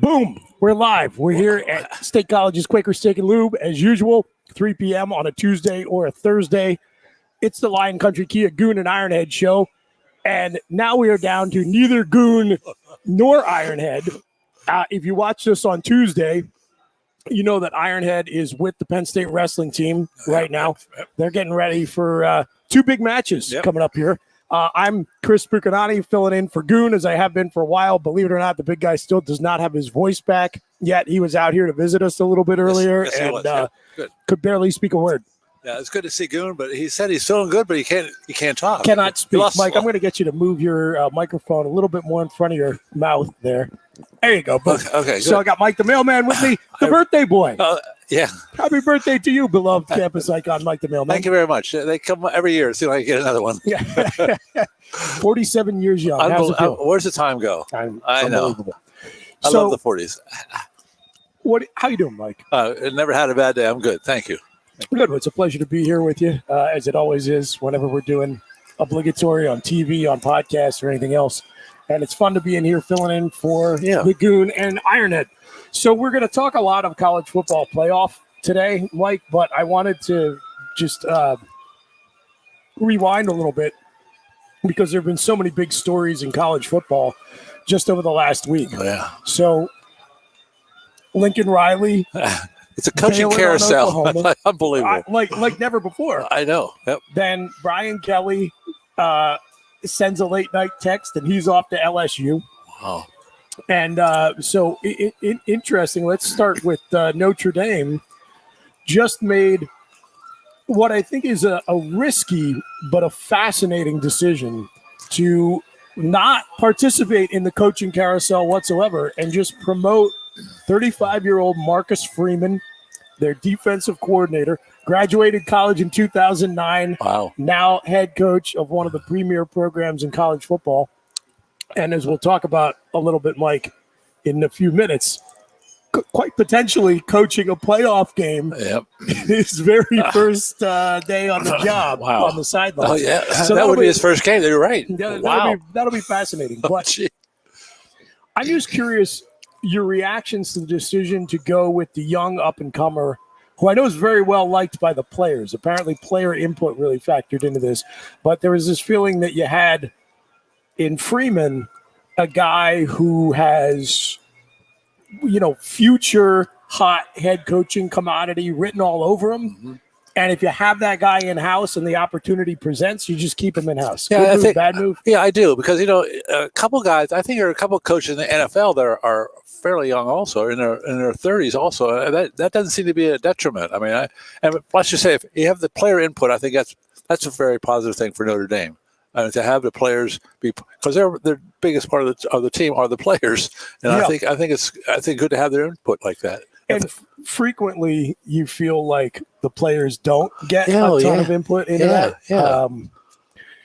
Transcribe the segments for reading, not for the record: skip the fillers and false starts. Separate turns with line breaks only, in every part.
Boom. We're live. We're here at State College's Quaker Steak and Lube, as usual, 3 p.m. on a Tuesday or a Thursday. It's the Lion Country Kia Goon and Ironhead show. And now we are down to neither Goon nor Ironhead. If you watched us on Tuesday, you know that Ironhead is with the Penn State wrestling team right now. They're getting ready for two big matches coming up here. I'm Chris Bucanani, filling in for Goon, as I have been for a while. Believe it or not, the big guy still does not have his voice back yet. He was out here to visit us a little bit earlier and could barely speak a word.
Yeah, it's good to see Goon, but he said he's feeling good, but he can't talk.
Cannot speak. Mike, I'm going to get you to move your microphone a little bit more in front of your mouth there. There you go.
Okay,
so I got Mike the mailman with me, the birthday boy.
Yeah.
Happy birthday to you, beloved campus icon, Mike the mailman.
Thank you very much. They come every year. See if I can get another one.
Yeah. 47 years young. How's it feel?
Where's the time go? I know. I love the 40s.
How you doing, Mike?
Never had a bad day. I'm good. Thank you.
Good. It's a pleasure to be here with you, as it always is whenever we're doing obligatory on TV, on podcasts, or anything else. And it's fun to be in here filling in for the Goon and Ironhead. So we're going to talk a lot of college football playoff today, Mike, but I wanted to just rewind a little bit because there have been so many big stories in college football just over the last week.
Oh, yeah.
So Lincoln Riley...
It's a coaching carousel. Unbelievable.
Like never before.
I know. Yep.
Then Brian Kelly sends a late night text, and he's off to LSU.
Wow.
And so interesting. Let's start with Notre Dame. Just made what I think is a risky but a fascinating decision to not participate in the coaching carousel whatsoever and just promote 35-year-old Marcus Freeman, their defensive coordinator, graduated college in 2009.
Wow.
Now head coach of one of the premier programs in college football. And as we'll talk about a little bit, Mike, in a few minutes, quite potentially coaching a playoff game his very first day on the job on the sideline.
Oh, yeah. So that would be his first game. You're right.
That'll be fascinating. But I'm just curious your reactions to the decision to go with the young up-and-comer, who I know is very well liked by the players. Apparently player input really factored into this. But there was this feeling that you had in Freeman, a guy who has, future hot head coaching commodity written all over him. Mm-hmm. And if you have that guy in-house and the opportunity presents, you just keep him in-house.
Yeah,
Good move, bad move?
Yeah, I do. Because, a couple guys, I think there are a couple of coaches in the NFL that are fairly young also, in their 30s also. That doesn't seem to be a detriment. I mean, and plus you say, if you have the player input, I think that's a very positive thing for Notre Dame. To have the players be, because they're the biggest part of the team are the players, and I think it's good to have their input like that.
And frequently, you feel like the players don't get a ton of input into that.
Yeah.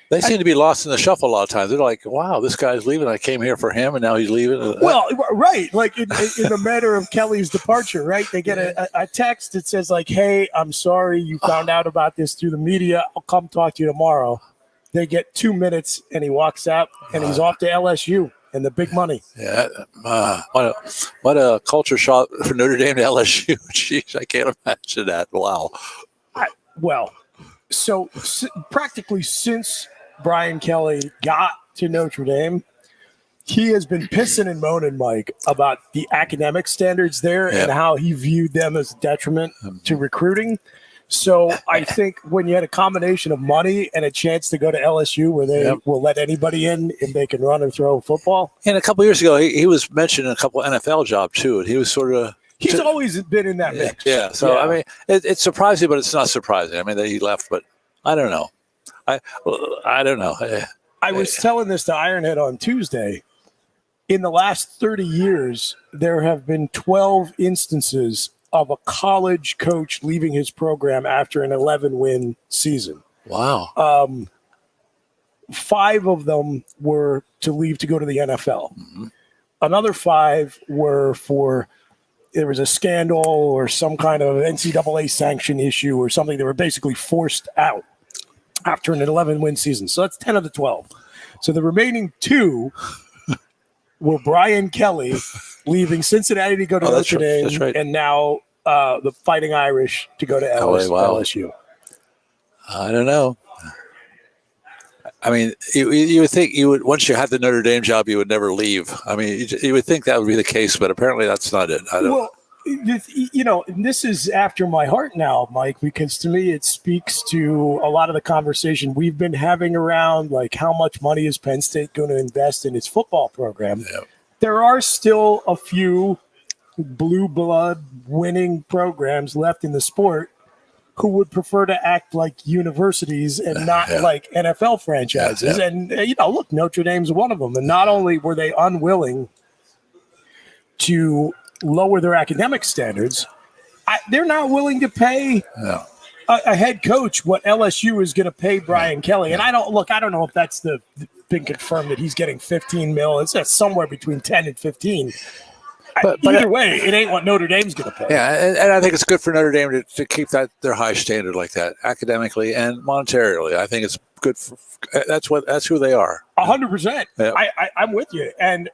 They seem to be lost in the shuffle a lot of times. They're like, "Wow, this guy's leaving. I came here for him, and now he's leaving."
Well, right, like in the matter of Kelly's departure, right? They get a text that says like, "Hey, I'm sorry you found out about this through the media. I'll come talk to you tomorrow." They get 2 minutes, and he walks out, and he's off to LSU and the big money.
Yeah, what a culture shock for Notre Dame to LSU. Jeez, I can't imagine that. Wow.
So practically since Brian Kelly got to Notre Dame, he has been pissing and moaning, Mike, about the academic standards there and how he viewed them as a detriment to recruiting. So I think when you had a combination of money and a chance to go to LSU where they will let anybody in and they can run and throw football.
And a couple of years ago, he was mentioned in a couple of NFL jobs too. And he was sort of –
He's always been in that mix.
Yeah. So, I mean, it's surprising, but it's not surprising. I mean, that he left, but I don't know. I don't know.
I was telling this to Ironhead on Tuesday. In the last 30 years, there have been 12 instances of a college coach leaving his program after an 11-win season.
Wow.
5 of them were to leave to go to the NFL. Mm-hmm. Another 5 were there was a scandal or some kind of NCAA sanction issue or something. They were basically forced out after an 11-win season. So that's 10 of the 12. So the remaining 2 were Brian Kelly leaving Cincinnati to go to Notre Dame,
that's right.
and now the Fighting Irish to go to LSU.
I don't know. I mean, you would think you would, once you had the Notre Dame job, you would never leave. I mean, you would think that would be the case, but apparently that's not it. I don't.
Well, this is after my heart now, Mike, because to me it speaks to a lot of the conversation we've been having around, like, how much money is Penn State going to invest in its football program?
Yeah.
There are still a few blue blood winning programs left in the sport who would prefer to act like universities and not like NFL franchises. And, look, Notre Dame's one of them. And not only were they unwilling to lower their academic standards, they're not willing to pay a head coach what LSU is going to pay Brian Kelly. And I don't know if that's been confirmed that he's getting $15 million. It's somewhere between 10 and 15. But either way, it ain't what Notre Dame's going to pay.
Yeah, and I think it's good for Notre Dame to keep their high standard like that, academically and monetarily. I think it's good. That's who they are.
100%. Yeah. I'm with you. And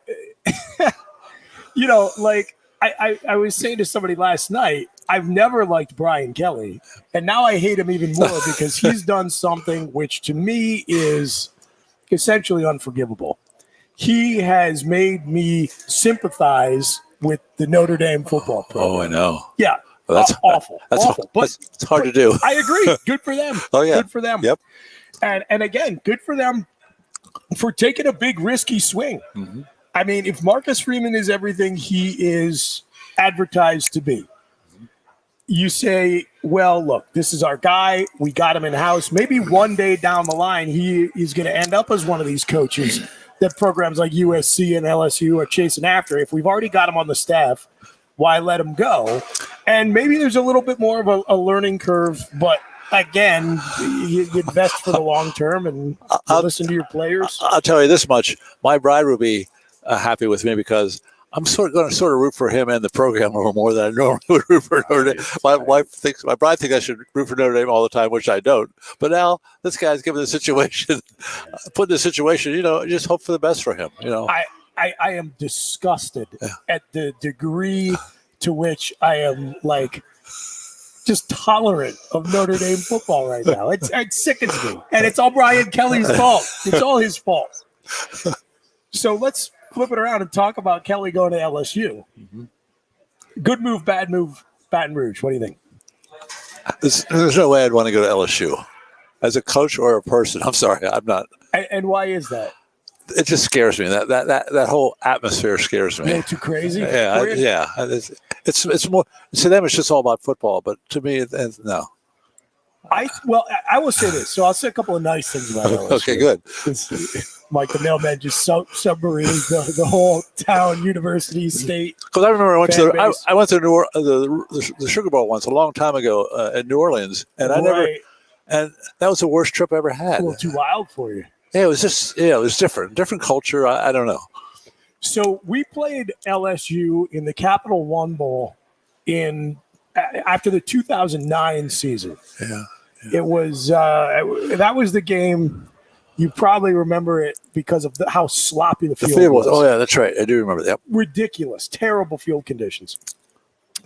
I was saying to somebody last night, I've never liked Brian Kelly, and now I hate him even more because he's done something which to me is essentially unforgivable. He has made me sympathize with the Notre Dame football program.
Oh, I know.
Yeah. Well, that's awful.
That's
awful. But
it's hard to do.
I agree. Good for them.
Oh, yeah.
Good for them.
Yep.
And again, good for them for taking a big risky swing.
Mm-hmm.
I mean, if Marcus Freeman is everything he is advertised to be, you say, well, look, this is our guy. We got him in-house. Maybe one day down the line, he is going to end up as one of these coaches that programs like USC and LSU are chasing after. If we've already got him on the staff, why let him go? And maybe there's a little bit more of a learning curve, but again, you invest for the long term and listen to your players.
I'll tell you this much. My bride will be happy with me because I'm going to root for him and the program a little more than I normally would root for Notre Dame. My bride thinks I should root for Notre Dame all the time, which I don't. But now this guy's given the situation, put in the situation, just hope for the best for him.
I am disgusted at the degree to which I am just tolerant of Notre Dame football right now. It sickens me, and it's all Brian Kelly's fault. It's all his fault. So let's flip it around and talk about Kelly going to LSU. Mm-hmm. Good move, bad move, Baton Rouge. What do you think?
There's no way I'd want to go to LSU as a coach or a person. I'm sorry, I'm not.
And why is that?
It just scares me. That whole atmosphere scares me.
A little too crazy?
Yeah. It's more to them. It's just all about football. But to me, no.
I will say this. So I'll say a couple of nice things about LSU.
Okay, good.
Mike, the mailman just submarines the whole town, university, state.
Because I remember I went to the Sugar Bowl once a long time ago in New Orleans, and and that was the worst trip I ever had.
A little too wild for you.
Yeah, it was just it was different culture. I don't know.
So we played LSU in the Capital One Bowl after the 2009 season.
Yeah.
It was that was the game. You probably remember it because of how sloppy the field was.
Oh, yeah, that's right. I do remember that.
Ridiculous, terrible field conditions.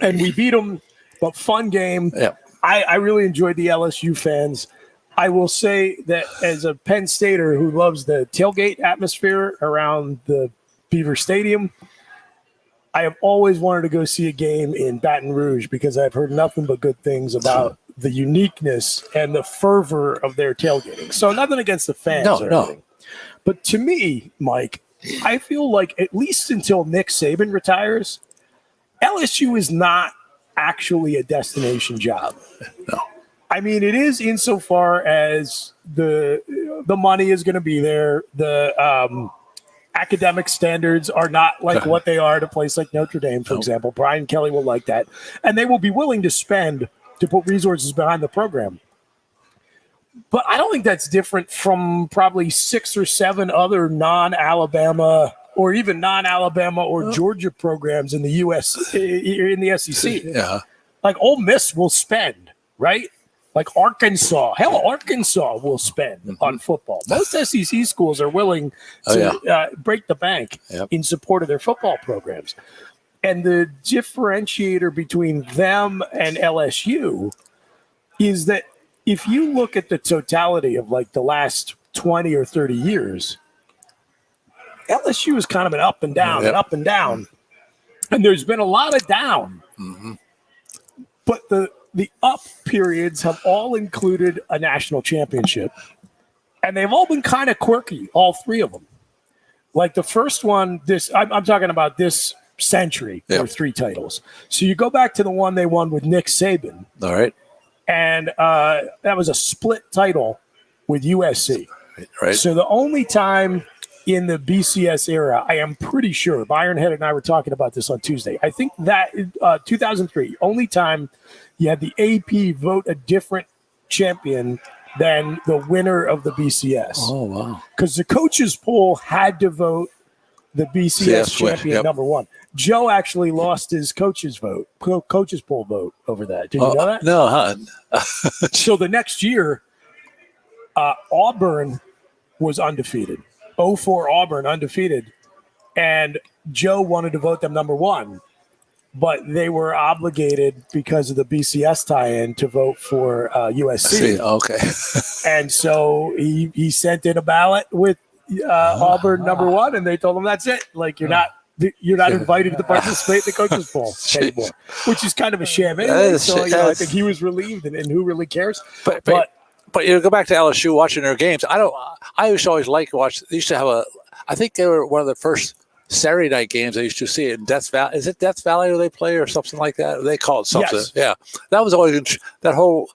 And we beat them, but fun game.
Yeah.
I really enjoyed the LSU fans. I will say that as a Penn Stater who loves the tailgate atmosphere around the Beaver Stadium, I have always wanted to go see a game in Baton Rouge because I've heard nothing but good things about the uniqueness and the fervor of their tailgating. So nothing against the fans or anything. But to me, Mike, I feel like at least until Nick Saban retires, LSU is not actually a destination job.
No.
I mean, it is insofar as the money is going to be there. The academic standards are not like what they are at a place like Notre Dame, for example. Brian Kelly will like that. And they will be willing to spend to put resources behind the program. But I don't think that's different from probably 6 or 7 other non-Alabama or even non-Alabama or Georgia programs in the U.S. in the SEC.
Yeah.
Like Ole Miss will spend, right? Like Arkansas. Hell, Arkansas will spend on football. Most SEC schools are willing to break the bank in support of their football programs. And the differentiator between them and LSU is that if you look at the totality of like the last 20 or 30 years, LSU is kind of an up and down and up and down. And there's been a lot of down. But the up periods have all included a national championship. And they've all been kind of quirky, all three of them. Like the first one, I'm talking about this century, there were 3 titles. So you go back to the one they won with Nick Saban.
All right.
And that was a split title with USC.
Right.
So the only time in the BCS era, I am pretty sure, Ironhead and I were talking about this on Tuesday, I think that 2003, only time you had the AP vote a different champion than the winner of the BCS.
Oh, wow.
Because the coaches poll had to vote the BCS champion number 1. Joe actually lost his coaches poll vote over that. Did you know that?
No, huh?
So the next year, Auburn was undefeated. 04 Auburn undefeated. And Joe wanted to vote them number 1. But they were obligated because of the BCS tie-in to vote for USC.
Okay.
And so he sent in a ballot with Auburn number 1, and they told him that's it. Like you're not invited to participate in the coaches poll anymore, which is kind of a sham anyway. So I think he was relieved, and who really cares? But
go back to LSU watching their games. I used to always like watch. They used to have I think they were one of the first Saturday night games I used to see in Death Valley. Is it Death Valley where they play or something like that? They call it something.
Yes.
Yeah, that was always that whole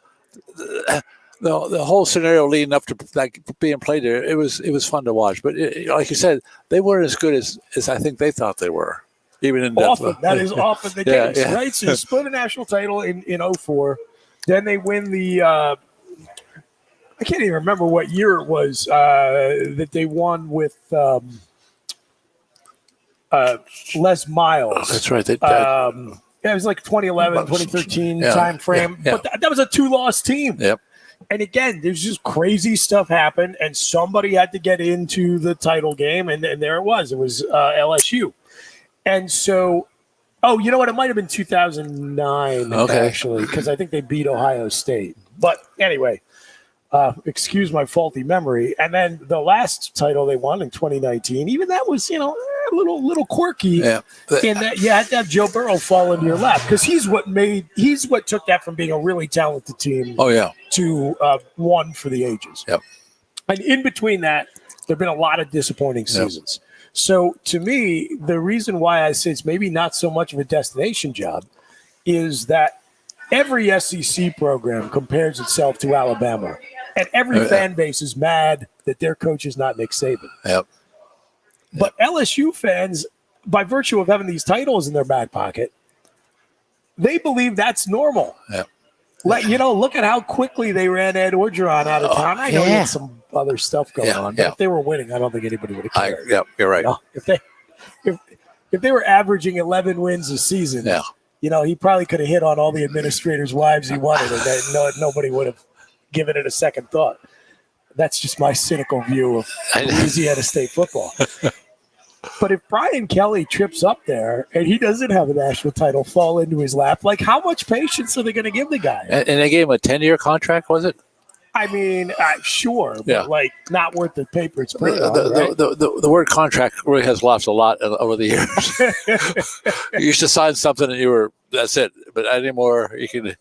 the whole scenario leading up to like being played there. It was fun to watch. But like you said, they weren't as good as I think they thought they were. Even in Death Valley.
That is often the case, right? So you split a national title in 04. Then they win the I can't even remember what year it was that they won with Les Miles.
That's right. It
was like 2011, 2013 time frame.
Yeah.
But that was a 2-loss team.
Yep.
And again, there's just crazy stuff happened, and somebody had to get into the title game, and there it was. It was LSU. And so, you know what? It might have been 2009, actually, because I think they beat Ohio State. But anyway, excuse my faulty memory. And then the last title they won in 2019, even that was, a little quirky.
Yeah.
In that you had to have Joe Burrow fall into your lap because he's what took that from being a really talented team. To one for the ages.
Yep.
And in between that, there've been a lot of disappointing seasons. So to me, the reason why I say it's maybe not so much of a destination job is that every SEC program compares itself to Alabama, and every fan base is mad that their coach is not Nick Saban.
Yep.
But LSU fans, by virtue of having these titles in their back pocket, they believe that's normal.
Yep.
Look at how quickly they ran Ed Orgeron out of town. I know he had some other stuff going on, but if they were winning, I don't think anybody would have cared.
You're right.
If they were averaging 11 wins a season, he probably could have hit on all the administrators' wives he wanted, and nobody would have given it a second thought. That's just my cynical view of Louisiana State football. But if Brian Kelly trips up there and he doesn't have a national title fall into his lap, like how much patience are they going to give the guy?
And they gave him a 10-year contract, was it?
I mean, sure, but not worth the paper it's printed on. Right?
The word contract really has lost a lot over the years. You used to sign something and that's it. But anymore, you can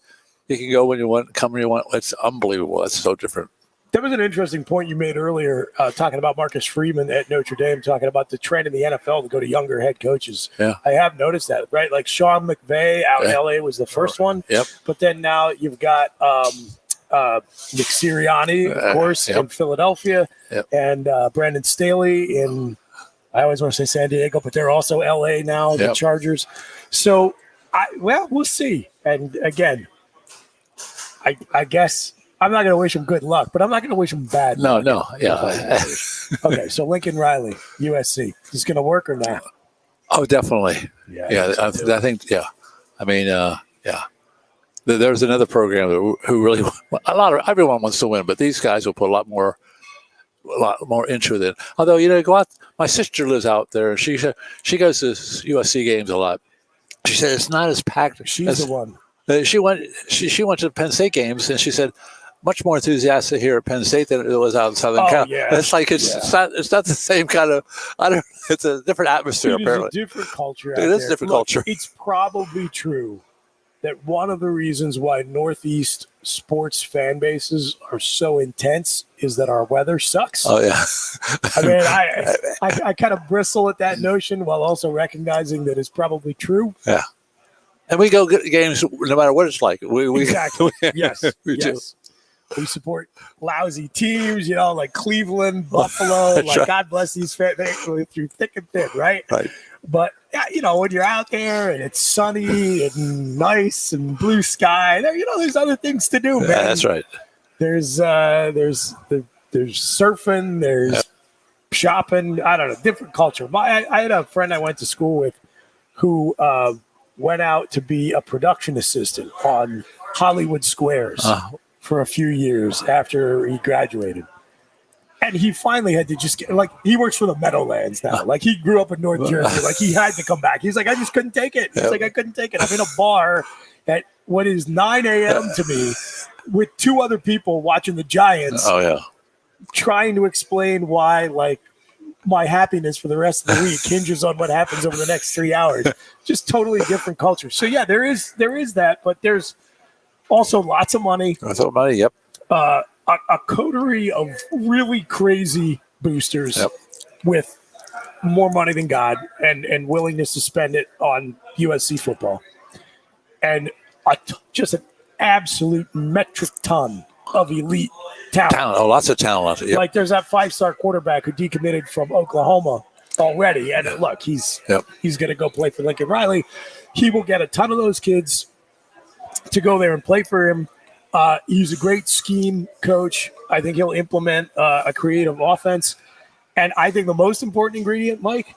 go when you want, come when you want. It's unbelievable. That's so different.
That was an interesting point you made earlier, talking about Marcus Freeman at Notre Dame, talking about the trend in the NFL to go to younger head coaches. Yeah. I have noticed that, right? Like Sean McVay out in LA was the first one.
Yep.
But then now you've got Nick Sirianni, of course, in Philadelphia, and Brandon Staley in, I always want to say San Diego, but they're also LA now, the Chargers. So, we'll see. And again, I guess I'm not going to wish him good luck, but I'm not going to wish him bad luck.
No. Yeah.
Okay, so Lincoln Riley, USC. Is this going to work or not?
Oh, definitely. I think. I mean, There's another program who really everyone wants to win, but these guys will put a lot more into it. Although go out. My sister lives out there. She goes to USC games a lot, She said it's not as packed.
She's the one.
She went to the Penn State games, and she said much more enthusiastic here at Penn State than it was out in Southern Cal.
Yeah.
It's like it's not the same kind of. I don't. It's a different atmosphere. Apparently,
it's a different culture.
It is a different culture.
It's probably true that one of the reasons why Northeast sports fan bases are so intense is that our weather sucks.
Oh yeah.
I mean, I kind of bristle at that notion while also recognizing that it's probably true.
Yeah. And we go get games no matter what it's like.
Exactly. Yes.
We do.
We support lousy teams, like Cleveland, Buffalo. Like
right.
God bless these fans through thick and thin, right?
Right.
But when you're out there and it's sunny and nice and blue sky, there's other things to do, man.
Yeah, that's right.
There's surfing, there's shopping. I don't know, different culture. I had a friend I went to school with who went out to be a production assistant on Hollywood Squares for a few years after he graduated. And he finally had to just get, he works for the Meadowlands now. He grew up in North Jersey. He had to come back. He's like, I just couldn't take it. He's like, I couldn't take it. I'm in a bar at what is 9 a.m. to me with two other people watching the Giants.
Oh, yeah.
Trying to explain why, my happiness for the rest of the week hinges on what happens over the next 3 hours. Just totally different culture. So, yeah, there is that, but there's also lots of money.
Lots of money, yep.
A coterie of really crazy boosters with more money than God and willingness to spend it on USC football. And just an absolute metric ton of elite talent.
Oh, lots of talent. Yep.
There's that 5-star quarterback who decommitted from Oklahoma already. And look, he's going to go play for Lincoln Riley. He will get a ton of those kids to go there and play for him. He's a great scheme coach. I think he'll implement a creative offense. And I think the most important ingredient, Mike,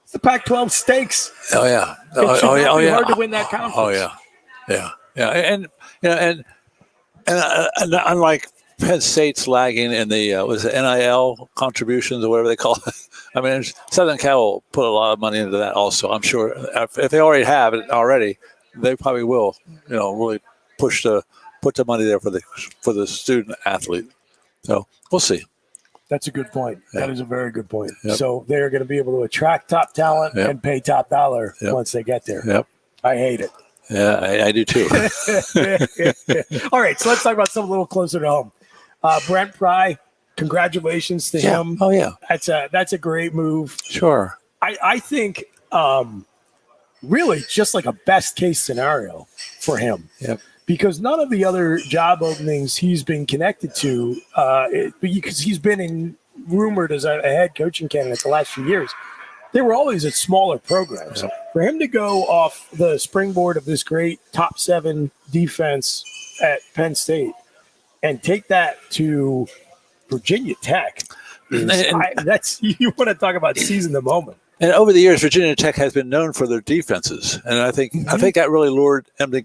is the Pac-12 stakes.
Oh, yeah.
It should not be hard to win that conference.
Oh, yeah. Yeah. And unlike Penn State's lagging in the NIL contributions or whatever they call it. I mean, Southern Cal will put a lot of money into that also. I'm sure if they already have it already, they probably will, really put the money there for the student athlete. So we'll see.
That's a good point.
Yeah.
That is a very good point.
Yep.
So they're going to be able to attract top talent and pay top dollar once they get there.
Yep.
I hate it.
Yeah, I do too.
All right, so let's talk about something a little closer to home. Brent Pry, congratulations to him.
Oh yeah,
that's a great move.
Sure.
I think really just like a best case scenario for him.
Yep.
Because none of the other job openings he's been connected to, because he's been rumored as a head coaching candidate the last few years, they were always at smaller programs.
Yep.
For him to go off the springboard of this great top 7 defense at Penn State and take that to Virginia Tech, that's you want to talk about seizing the moment.
And over the years, Virginia Tech has been known for their defenses, and I think that really lured them to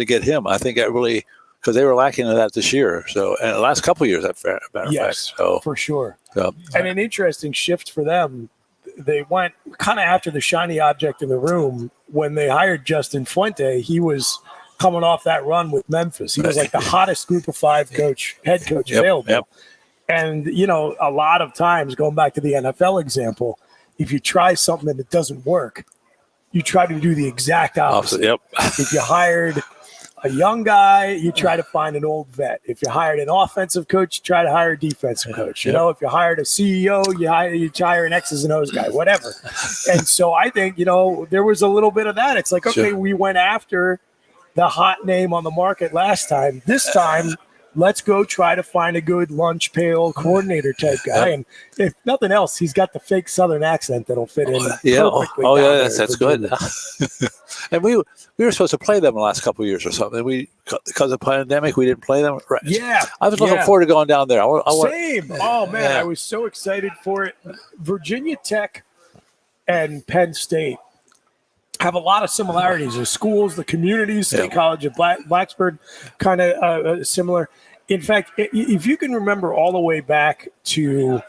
get him. I think that really, because they were lacking in that this year. So, and the last couple of years, matter of fact. So,
for sure.
So,
and an interesting shift for them. They went kind of after the shiny object in the room when they hired Justin Fuente. He was coming off that run with Memphis. He was like the hottest Group of 5 head coach available.
Yep.
And a lot of times, going back to the NFL example, if you try something and it doesn't work, you try to do the exact opposite.
Yep.
If you hired a young guy, you try to find an old vet. If you hired an offensive coach, you try to hire a defensive coach. If you hired a CEO, you hire an X's and O's guy, whatever. And so I think, there was a little bit of that. It's like, okay, we went after the hot name on the market last time. This time, let's go try to find a good lunch pail coordinator type guy. And if nothing else, he's got the fake Southern accent that'll fit in. Perfectly
that's good. And we were supposed to play them the last couple of years or something. Because of the pandemic, we didn't play them. Right.
Yeah.
I was looking forward to going down there.
Same. Oh, man, I was so excited for it. Virginia Tech and Penn State have a lot of similarities. The schools, the communities, State College of Blacksburg, kind of similar. In fact, if you can remember all the way back to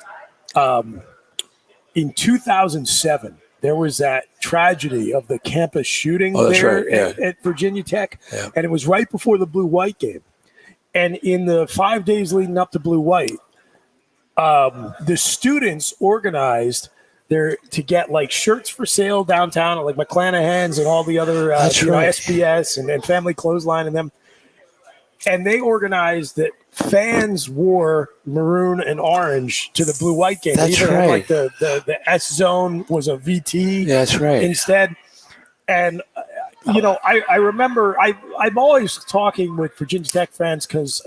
in 2007, there was that tragedy of the campus shooting
right,
at Virginia Tech,
Yeah.
and it was right before the Blue-White game. And in the 5 days leading up to Blue-White, the students organized to get like shirts for sale downtown at like McClanahan's and all the other SBS and Family Clothesline and them. And they organized that fans wore maroon and orange to the Blue-White game.
That's
Even
right.
like the S zone was a VT.
Yeah, that's right.
Instead. And I remember I'm always talking with Virginia Tech fans because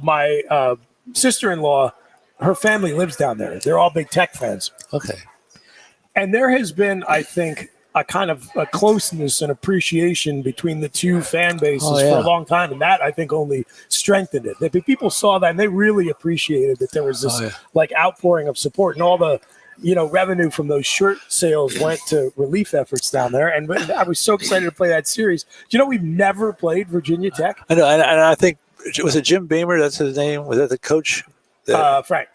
my sister-in-law, her family lives down there. They're all big Tech fans.
Okay.
And there has been, I think, a kind of a closeness and appreciation between the two fan bases for a long time. And that, I think, only strengthened it. That people saw that and they really appreciated that there was this like outpouring of support, and all the revenue from those shirt sales went to relief efforts down there. And I was so excited to play that series. Do you know we've never played Virginia Tech?
I know, and I think, was it Jim Beamer? That's his name. Was that the coach?
Frank.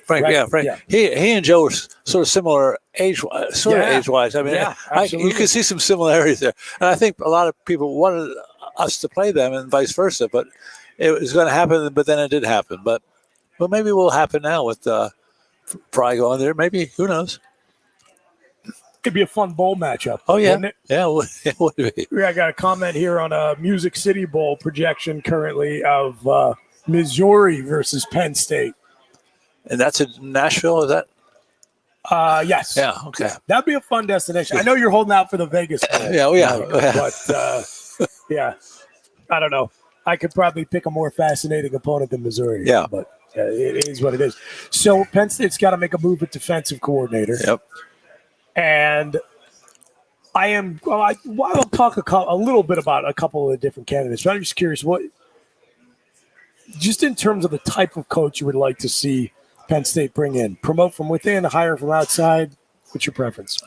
Frank.
Yeah.
He and Joe were sort of similar age-wise. I mean, you can see some similarities there. And I think a lot of people wanted us to play them and vice versa, but it was going to happen, but then it did happen. But maybe it will happen now with Pry going there. Maybe, who knows?
Could be a fun bowl matchup.
Oh, yeah.
Wouldn't it?
Yeah, it would be.
I got a comment here on a Music City Bowl projection currently of Missouri versus Penn State.
And that's in Nashville, is that?
Yes.
Yeah, okay.
Yeah. That'd be a fun destination. I know you're holding out for the Vegas Bowl. But, I don't know. I could probably pick a more fascinating opponent than Missouri.
Yeah.
But it is what it is. So Penn State's got to make a move at defensive coordinator.
Yep.
And I'll talk a little bit about a couple of the different candidates, but I'm just curious, just in terms of the type of coach you would like to see Penn State bring in, promote from within, hire from outside. What's your preference?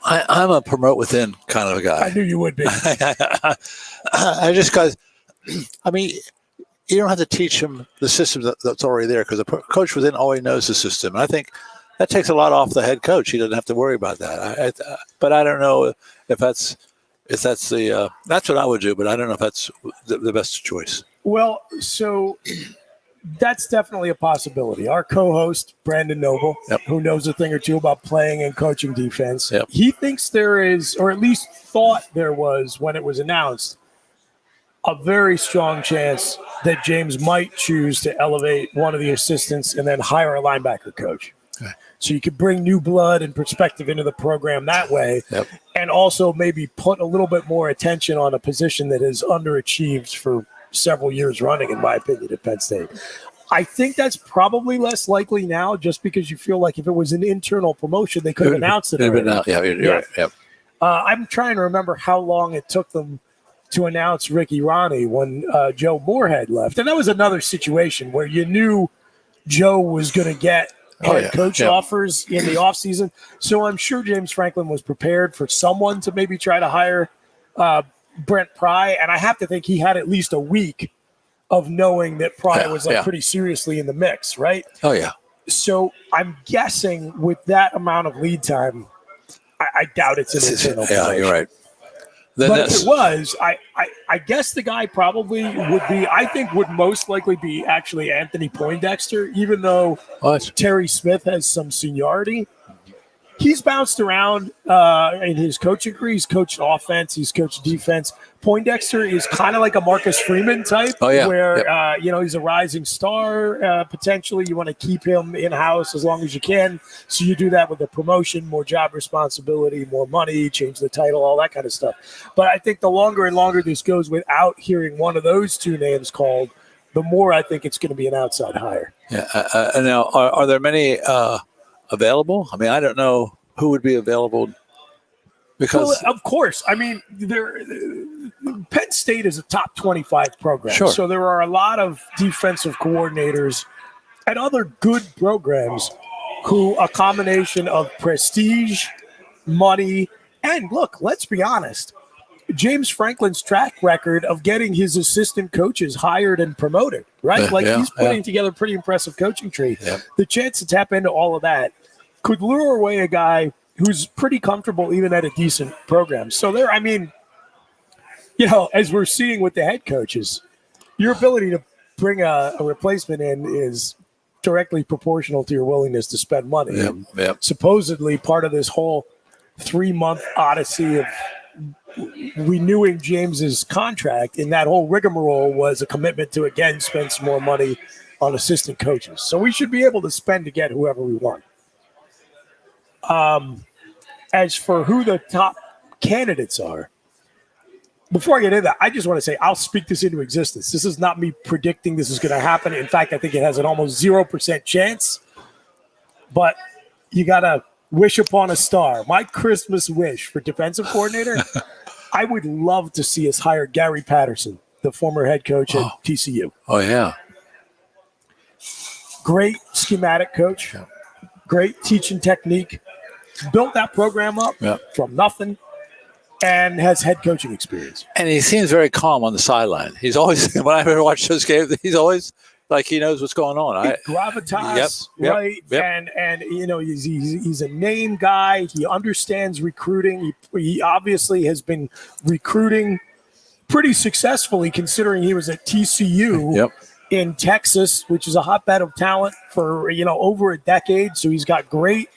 I'm a promote within kind of a guy.
I knew you would be.
I just because, I mean, you don't have to teach him the system that's already there, because the coach within already knows the system. And I think that takes a lot off the head coach. He doesn't have to worry about that. But I don't know if that's that's what I would do. But I don't know if that's the best choice.
Well, so that's definitely a possibility. Our co-host, Brandon Noble, who knows a thing or two about playing and coaching defense, he thinks there is, or at least thought there was when it was announced, a very strong chance that James might choose to elevate one of the assistants and then hire a linebacker coach. Okay. So you could bring new blood and perspective into the program that way, and also maybe put a little bit more attention on a position that has underachieved for several years running, in my opinion, at Penn State. I think that's probably less likely now, just because you feel like if it was an internal promotion, they could have announced it.
You're right. Yep.
I'm trying to remember how long it took them to announce Ricky Ronnie when Joe Moorhead left. And that was another situation where you knew Joe was going to get head coach offers in the offseason. So I'm sure James Franklin was prepared for someone to maybe try to hire Brent Pry, and I have to think he had at least a week of knowing that Pry was pretty seriously in the mix, right?
Oh, yeah.
So I'm guessing with that amount of lead time, I doubt it's an internal promotion.
Yeah, you're right.
But if it was, I guess the guy probably would most likely be actually Anthony Poindexter, even though Terry Smith has some seniority. He's bounced around in his coaching career. He's coached offense. He's coached defense. Poindexter is kind of like a Marcus Freeman type, where he's a rising star. Potentially, you want to keep him in-house as long as you can. So you do that with a promotion, more job responsibility, more money, change the title, all that kind of stuff. But I think the longer and longer this goes without hearing one of those two names called, the more I think it's going to be an outside hire.
Yeah. Now, are there many available? I mean, I don't know who would be available, because
of course, I mean, Penn State is a top 25 program.
Sure.
So there are a lot of defensive coordinators and other good programs who a combination of prestige, money, and look, let's be honest, James Franklin's track record of getting his assistant coaches hired and promoted, right? He's putting together a pretty impressive coaching tree. The chance to tap into all of that could lure away a guy who's pretty comfortable even at a decent program. So there, I mean, as we're seeing with the head coaches, your ability to bring a replacement in is directly proportional to your willingness to spend money.
Yep, yep.
Supposedly part of this whole 3-month odyssey of renewing James's contract in that whole rigmarole was a commitment to again spend some more money on assistant coaches. So we should be able to spend to get whoever we want. As for who the top candidates are, before I get into that, I just want to say I'll speak this into existence. This is not me predicting this is going to happen. In fact, I think it has an almost 0% chance. But you got to wish upon a star. My Christmas wish for defensive coordinator, I would love to see us hire Gary Patterson, the former head coach at TCU.
Oh, yeah.
Great schematic coach, great teaching technique, built that program up from nothing, and has head coaching experience.
And he seems very calm on the sideline. He's always, when I ever watch those games, he's always like he knows what's going on.
Gravitas, right? Yep. And he's a name guy. He understands recruiting. He obviously has been recruiting pretty successfully, considering he was at TCU in Texas, which is a hotbed of talent for over a decade. So he's got great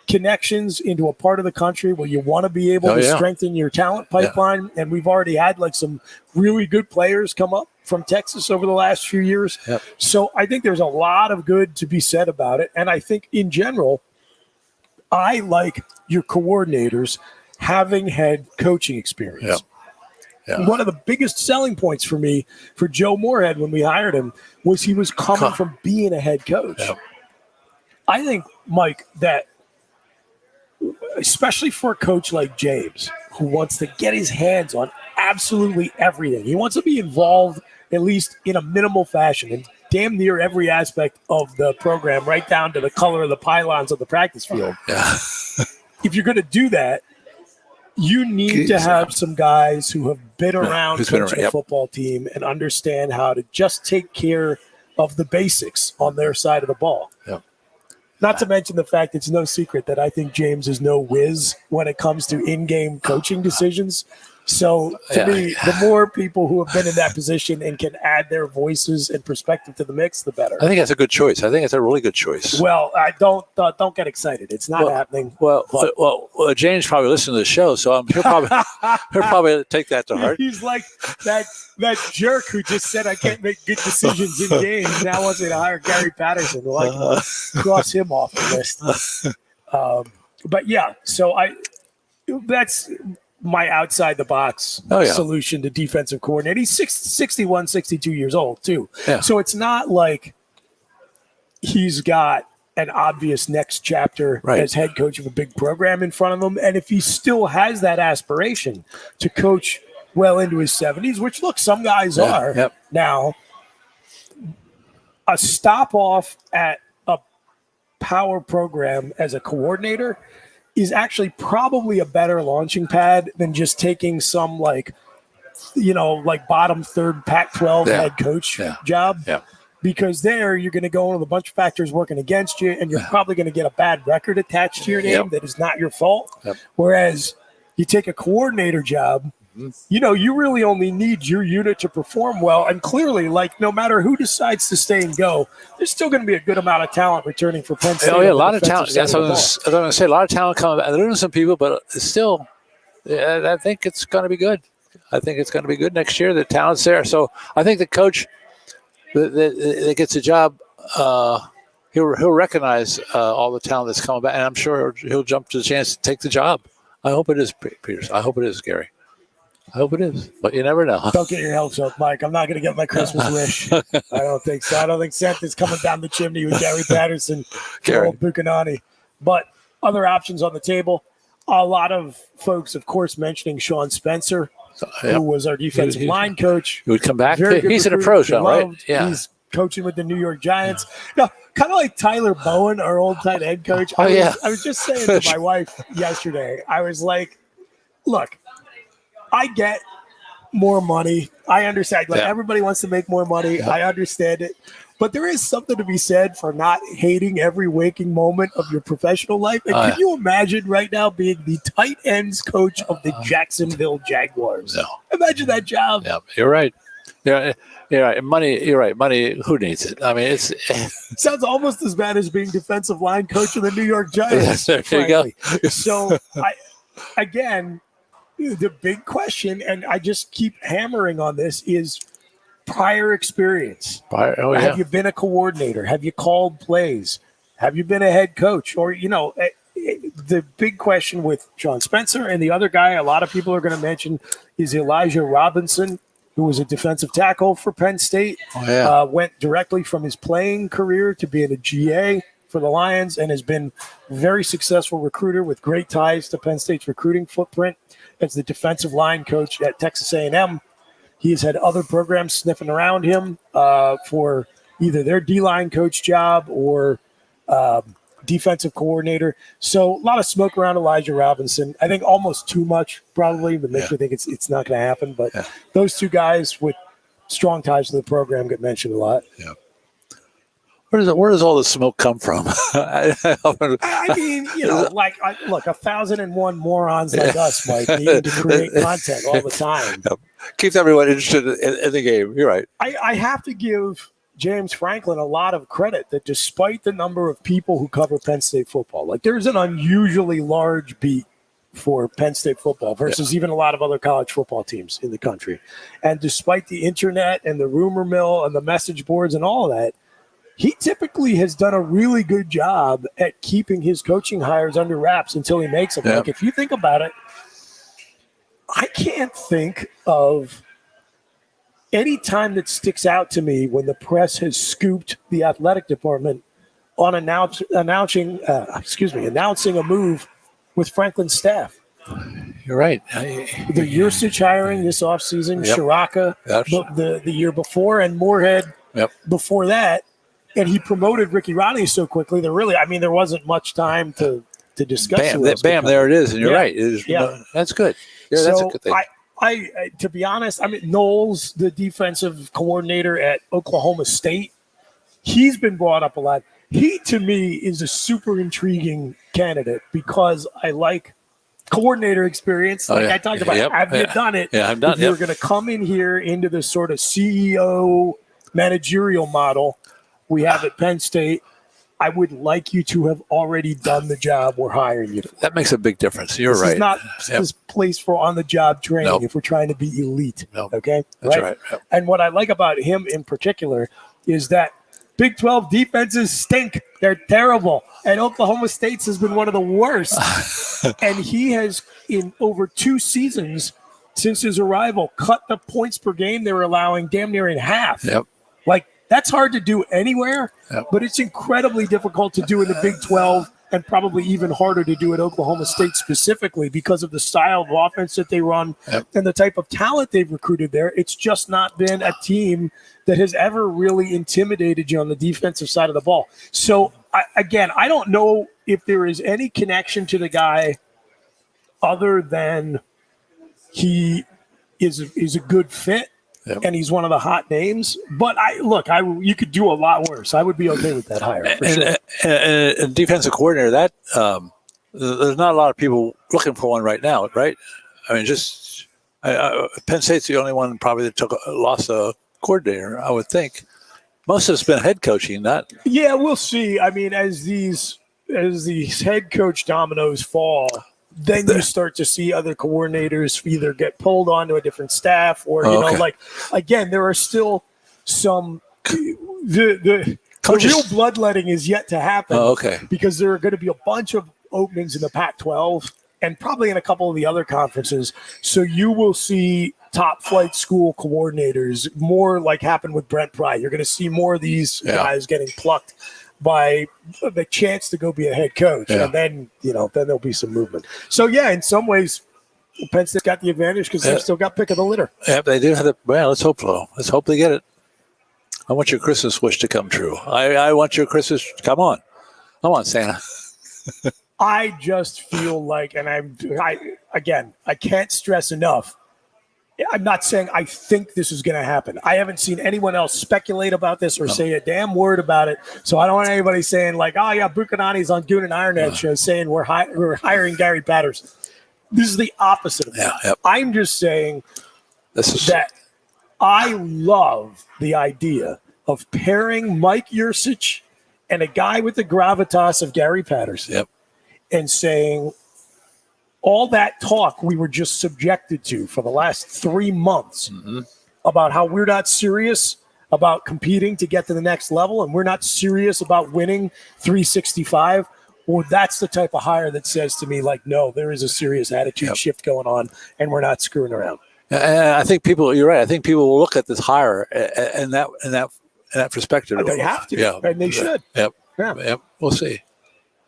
connections into a part of the country where you want to be able to strengthen your talent pipeline. And we've already had some really good players come up from Texas over the last few years. So I think there's a lot of good to be said about it. And I think in general, I like your coordinators having head coaching experience. One of the biggest selling points for me for Joe Moorhead when we hired him was he was coming from being a head coach. I think, Mike, that especially for a coach like James, who wants to get his hands on absolutely everything. He wants to be involved, at least in a minimal fashion, in damn near every aspect of the program, right down to the color of the pylons of the practice field. If you're going to do that, you need to have some guys who have been around coaching a football team and understand how to just take care of the basics on their side of the ball. Not to mention the fact it's no secret that I think James is no whiz when it comes to in-game coaching decisions. So to me, the more people who have been in that position and can add their voices and perspective to the mix, the better.
I think that's a good choice. I think it's a really good choice.
Well, I don't get excited. It's not happening.
Well, James probably listened to the show, so he'll probably take that to heart.
He's like that jerk who just said I can't make good decisions in games. Now wants me to hire Gary Patterson. Cross him off the list. But yeah, so that's my outside the box solution to defensive coordinator. He's 61, 62 years old too. So it's not like he's got an obvious next chapter as head coach of a big program in front of him. And if he still has that aspiration to coach well into his 70s, which look, some guys are now, a stop off at a power program as a coordinator is actually probably a better launching pad than just taking some bottom third Pac-12 head coach job. Because there you're going to go in with a bunch of factors working against you, and you're probably going to get a bad record attached to your name that is not your fault. Whereas you take a coordinator job, you really only need your unit to perform well. And clearly, no matter who decides to stay and go, there's still going to be a good amount of talent returning for Penn State.
A lot of talent. That's what I was going to say. A lot of talent coming back. There are some people, but still, I think it's going to be good. I think it's going to be good next year. The talent's there. So I think the coach that gets a job, he'll recognize all the talent that's coming back, and I'm sure he'll jump to the chance to take the job. I hope it is, Peters. I hope it is, Gary. I hope it is, but you never know.
Don't get your hopes up, Mike. I'm not going to get my Christmas wish. I don't think so. I don't think Santa's coming down the chimney with Gary Patterson, Joel Bucanani. But other options on the table. A lot of folks, of course, mentioning Sean Spencer, who was our defensive line coach.
He would come back. He's an approach, right? Yeah.
He's coaching with the New York Giants. No, kind of like Tyler Bowen, our old tight head coach. I was just saying to my wife yesterday, I was like, look, I get more money. I understand. Everybody wants to make more money. I understand it. But there is something to be said for not hating every waking moment of your professional life. And can you imagine right now being the tight ends coach of the Jacksonville Jaguars?
No.
Imagine that job.
Yeah, you're right. Yeah, you're right. Money. You're right. Money. Who needs it? I mean, it's
sounds almost as bad as being defensive line coach of the New York Giants.
There you go.
So, again, the big question, and I just keep hammering on this, is prior experience. Have you been a coordinator? Have you called plays? Have you been a head coach? Or, the big question with Sean Spencer and the other guy a lot of people are going to mention is Elijah Robinson, who was a defensive tackle for Penn State, went directly from his playing career to being a GA for the Lions and has been a very successful recruiter with great ties to Penn State's recruiting footprint as the defensive line coach at Texas A&M. He has had other programs sniffing around him for either their D-line coach job or defensive coordinator. So a lot of smoke around Elijah Robinson. I think almost too much probably, but makes me think it's not going to happen. But those two guys with strong ties to the program get mentioned a lot.
Yeah. Where does all the smoke come from?
I mean, look, 1,001 morons like us, Mike, need to create content all the time.
Keeps everyone interested in the game. You're right.
I have to give James Franklin a lot of credit that despite the number of people who cover Penn State football, like there's an unusually large beat for Penn State football versus even a lot of other college football teams in the country. And despite the internet and the rumor mill and the message boards and all of that, he typically has done a really good job at keeping his coaching hires under wraps until he makes them.
Yeah.
Like if you think about it, I can't think of any time that sticks out to me when the press has scooped the athletic department on announcing a move with Franklin's staff.
You're right.
The Yursich hiring this offseason, Shiraka the year before, and Moorhead before that. And he promoted Ricky Rodney so quickly that there wasn't much time to discuss.
Bam, there it is. And you're right. That's good. Yeah, that's a good thing.
I to be honest, Knowles, the defensive coordinator at Oklahoma State, he's been brought up a lot. He, to me, is a super intriguing candidate because I like coordinator experience. I talked about, have you done it?
Yeah, I've done it.
If you're going to come in here into this sort of CEO managerial model we have at Penn State, I would like you to have already done the job we're hiring you for.
That makes a big difference. You're right.
It's not this place for on-the-job training if we're trying to be elite. Okay?
That's right.
Yep. And what I like about him in particular is that Big 12 defenses stink. They're terrible. And Oklahoma State's has been one of the worst. And he has, in over 2 seasons since his arrival, cut the points per game they were allowing damn near in half.
Yep.
That's hard to do anywhere, but it's incredibly difficult to do in the Big 12 and probably even harder to do at Oklahoma State specifically because of the style of offense that they run and the type of talent they've recruited there. It's just not been a team that has ever really intimidated you on the defensive side of the ball. So, I don't know if there is any connection to the guy other than he is a good fit. And he's one of the hot names. But you could do a lot worse. I would be okay with that hire. For sure.
And defensive coordinator, that there's not a lot of people looking for one right now, right? I mean, Penn State's the only one probably that lost a coordinator, I would think. Most of it's been head coaching, not.
Yeah, we'll see. I mean, as these head coach dominoes fall, then you start to see other coordinators either get pulled onto a different staff or, again, there are still some the real bloodletting is yet to happen because there are going to be a bunch of openings in the Pac-12 and probably in a couple of the other conferences. So you will see top flight school coordinators, more like happened with Brent Pry. You're going to see more of these guys getting plucked by the chance to go be a head coach. And then, then there'll be some movement. So, in some ways, Penn State got the advantage because they've still got pick of the litter.
Yeah, they do have let's hope so. Let's hope they get it. I want your Christmas wish to come true. I want your Christmas. Come on, Santa.
I just feel like, and I can't stress enough, I'm not saying I think this is going to happen. I haven't seen anyone else speculate about this or say a damn word about it. So I don't want anybody saying like, oh, yeah, Buchanani's on Goon and Ironhead show saying we're hiring Gary Patterson. This is the opposite of that.
Yep.
I'm just saying that I love the idea of pairing Mike Yurcich and a guy with the gravitas of Gary Patterson and saying all that talk we were just subjected to for the last 3 months about how we're not serious about competing to get to the next level and we're not serious about winning 365. Well, that's the type of hire that says to me, like, no, there is a serious attitude shift going on and we're not screwing around.
And I think you're right. I think people will look at this hire in that perspective.
They have to, and they should.
Yep.
Yeah.
We'll see.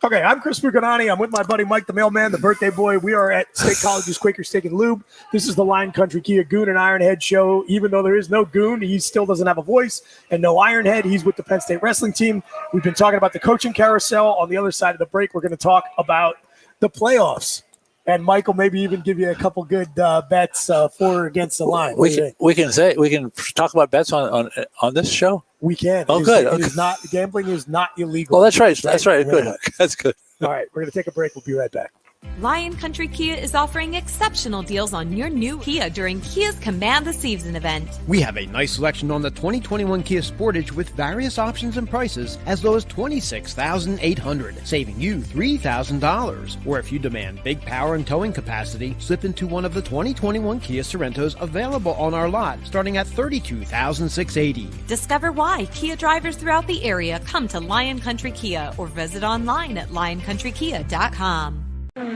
Okay, I'm Chris Buchanani. I'm with my buddy Mike the Mailman, the birthday boy. We are at State College's Quaker Steak and Lube. This is the Lion Country Kia Goon and Ironhead show. Even though there is no Goon, he still doesn't have a voice, and no Ironhead. He's with the Penn State wrestling team. We've been talking about the coaching carousel. On the other side of the break, we're going to talk about the playoffs. And Michael, maybe even give you a couple good bets for or against the line.
We can talk about bets on this show.
We can.
Oh, good.
It is not, gambling is not illegal.
Oh, that's right. That's right. Good. That's good.
All right, we're going to take a break. We'll be right back.
Lion Country Kia is offering exceptional deals on your new Kia during Kia's Command the Season event.
We have a nice selection on the 2021 Kia Sportage with various options and prices as low as $26,800, saving you $3,000. Or if you demand big power and towing capacity, slip into one of the 2021 Kia Sorrentos available on our lot, starting at $32,680.
Discover why Kia drivers throughout the area come to Lion Country Kia or visit online at lioncountrykia.com.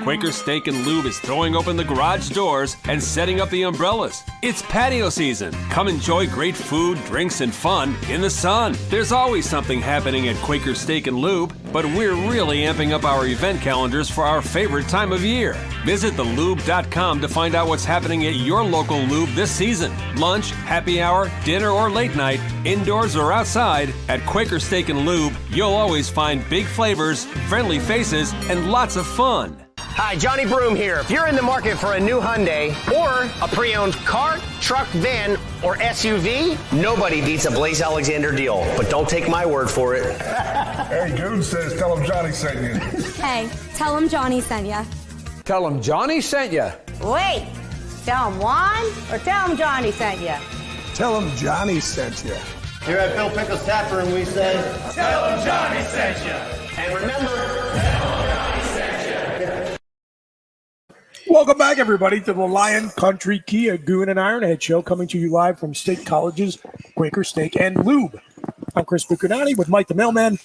Quaker Steak and Lube is throwing open the garage doors and setting up the umbrellas. It's patio season. Come enjoy great food, drinks, and fun in the sun. There's always something happening at Quaker Steak and Lube, but we're really amping up our event calendars for our favorite time of year. Visit thelube.com to find out what's happening at your local lube this season. Lunch, happy hour, dinner, or late night, indoors or outside, at Quaker Steak and Lube, you'll always find big flavors, friendly faces, and lots of fun.
Hi, Johnny Broom here. If you're in the market for a new Hyundai or a pre-owned car, truck, van, or SUV, nobody beats a Blaze Alexander deal. But don't take my word for it.
Hey, Goon says tell him Johnny sent you.
Hey, tell him Johnny sent ya.
Tell him Johnny sent you.
Wait, tell him Juan or tell him Johnny sent you?
Tell him Johnny sent you.
Here at Bill Pickles Tap Room, we say,
tell him Johnny sent you.
And remember,
welcome back, everybody, to the Lion Country Kia Goon and Ironhead show, coming to you live from State College's Quaker Steak and Lube. I'm Chris Buchanani with Mike the Mailman.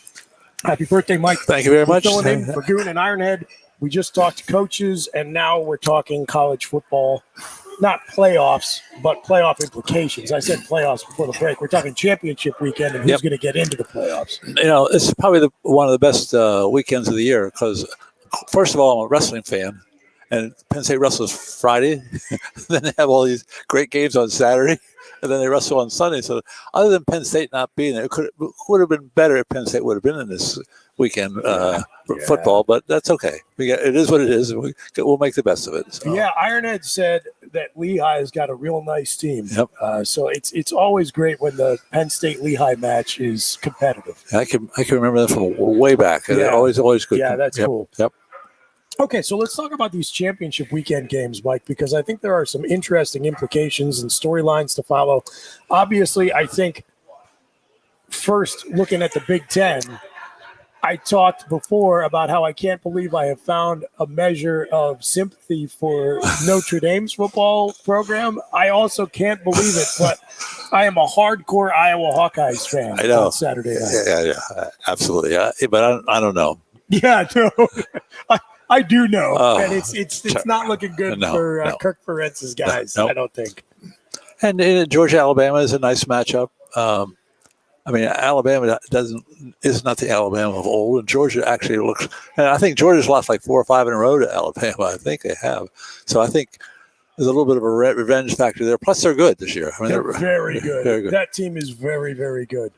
Happy birthday, Mike.
Thank you very much.
Filling in for Goon and Ironhead. We just talked to coaches, and now we're talking college football. Not playoffs, but playoff implications. I said playoffs before the break. We're talking championship weekend and who's going to get into the playoffs.
You know, it's probably one of the best weekends of the year because, first of all, I'm a wrestling fan. And Penn State wrestles Friday. Then they have all these great games on Saturday. And then they wrestle on Sunday. So other than Penn State not being there, it would have been better if Penn State would have been in this weekend football. But that's okay. It is what it is. And we'll make the best of it. So.
Yeah, Ironhead said that Lehigh's got a real nice team.
Yep.
So it's always great when the Penn State-Lehigh match is competitive.
I can remember that from way back.
Yeah.
Always good.
Yeah, that's cool.
Yep.
Okay, so let's talk about these championship weekend games, Mike, because I think there are some interesting implications and storylines to follow. Obviously, I think first looking at the Big Ten, I talked before about how I can't believe I have found a measure of sympathy for Notre Dame's football program. I also can't believe it, but I am a hardcore Iowa Hawkeyes fan.
I know.
On Saturday night.
Yeah, absolutely. But I don't know.
Yeah, no. I do know, and it's not looking good for Kirk Ferentz's guys. I don't think.
And Georgia Alabama is a nice matchup. I mean, Alabama is not the Alabama of old, and Georgia actually looks. And I think Georgia's lost like 4 or 5 in a row to Alabama. I think they have. So I think there's a little bit of a revenge factor there. Plus, they're good this year. I mean,
they're very good.
Very good.
That team is very, very good.